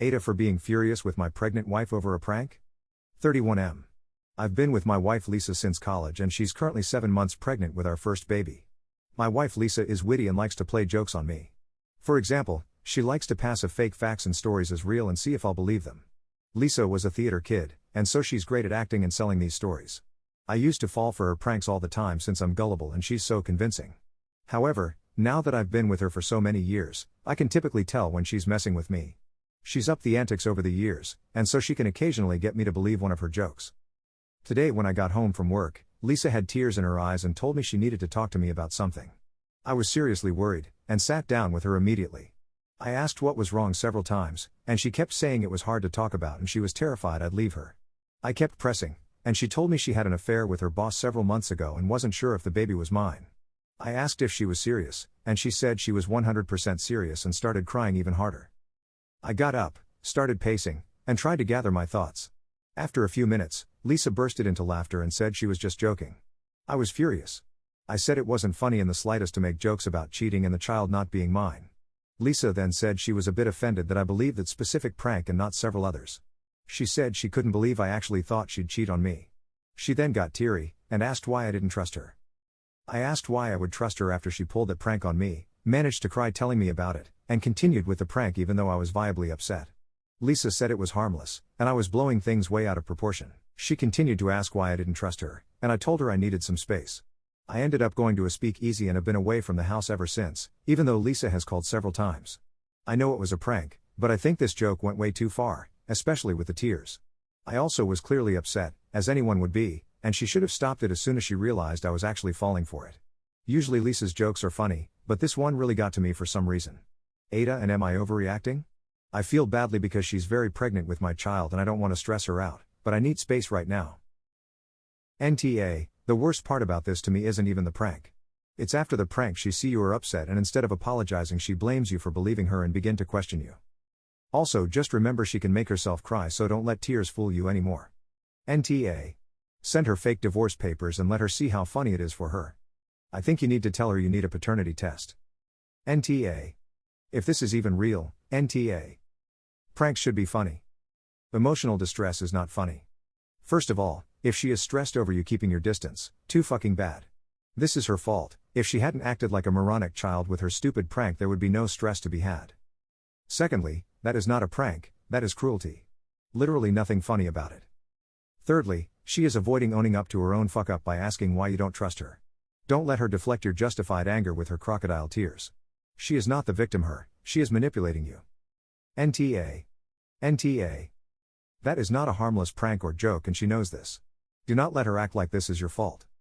AITA for being furious with my pregnant wife over a prank? 31M. I've been with my wife Lisa since college and she's currently 7 months pregnant with our first baby. My wife Lisa is witty and likes to play jokes on me. For example, she likes to pass a fake facts and stories as real and see if I'll believe them. Lisa was a theater kid, and so she's great at acting and selling these stories. I used to fall for her pranks all the time since I'm gullible and she's so convincing. However, now that I've been with her for so many years, I can typically tell when she's messing with me. She's upped the antics over the years, and so she can occasionally get me to believe one of her jokes. Today when I got home from work, Lisa had tears in her eyes and told me she needed to talk to me about something. I was seriously worried, and sat down with her immediately. I asked what was wrong several times, and she kept saying it was hard to talk about and she was terrified I'd leave her. I kept pressing, and she told me she had an affair with her boss several months ago and wasn't sure if the baby was mine. I asked if she was serious, and she said she was 100% serious and started crying even harder. I got up, started pacing, and tried to gather my thoughts. After a few minutes, Lisa bursted into laughter and said she was just joking. I was furious. I said it wasn't funny in the slightest to make jokes about cheating and the child not being mine. Lisa then said she was a bit offended that I believed that specific prank and not several others. She said she couldn't believe I actually thought she'd cheat on me. She then got teary, and asked why I didn't trust her. I asked why I would trust her after she pulled that prank on me, managed to cry telling me about it, and continued with the prank even though I was viably upset. Lisa said it was harmless, and I was blowing things way out of proportion. She continued to ask why I didn't trust her, and I told her I needed some space. I ended up going to a speakeasy and have been away from the house ever since, even though Lisa has called several times. I know it was a prank, but I think this joke went way too far, especially with the tears. I also was clearly upset, as anyone would be, and she should have stopped it as soon as she realized I was actually falling for it. Usually Lisa's jokes are funny, but this one really got to me for some reason. AITA and am I overreacting? I feel badly because she's very pregnant with my child and I don't want to stress her out, but I need space right now. NTA, the worst part about this to me isn't even the prank. It's after the prank she see you are upset and instead of apologizing she blames you for believing her and begin to question you. Also just remember she can make herself cry, so don't let tears fool you anymore. NTA. Send her fake divorce papers and let her see how funny it is for her. I think you need to tell her you need a paternity test. NTA. If this is even real, NTA. Pranks should be funny. Emotional distress is not funny. First of all, if she is stressed over you keeping your distance, too fucking bad. This is her fault. If she hadn't acted like a moronic child with her stupid prank, there would be no stress to be had. Secondly, that is not a prank, that is cruelty. Literally nothing funny about it. Thirdly, she is avoiding owning up to her own fuck up by asking why you don't trust her. Don't let her deflect your justified anger with her crocodile tears. She is not the victim she is manipulating you. NTA. NTA. That is not a harmless prank or joke and she knows this. Do not let her act like this is your fault.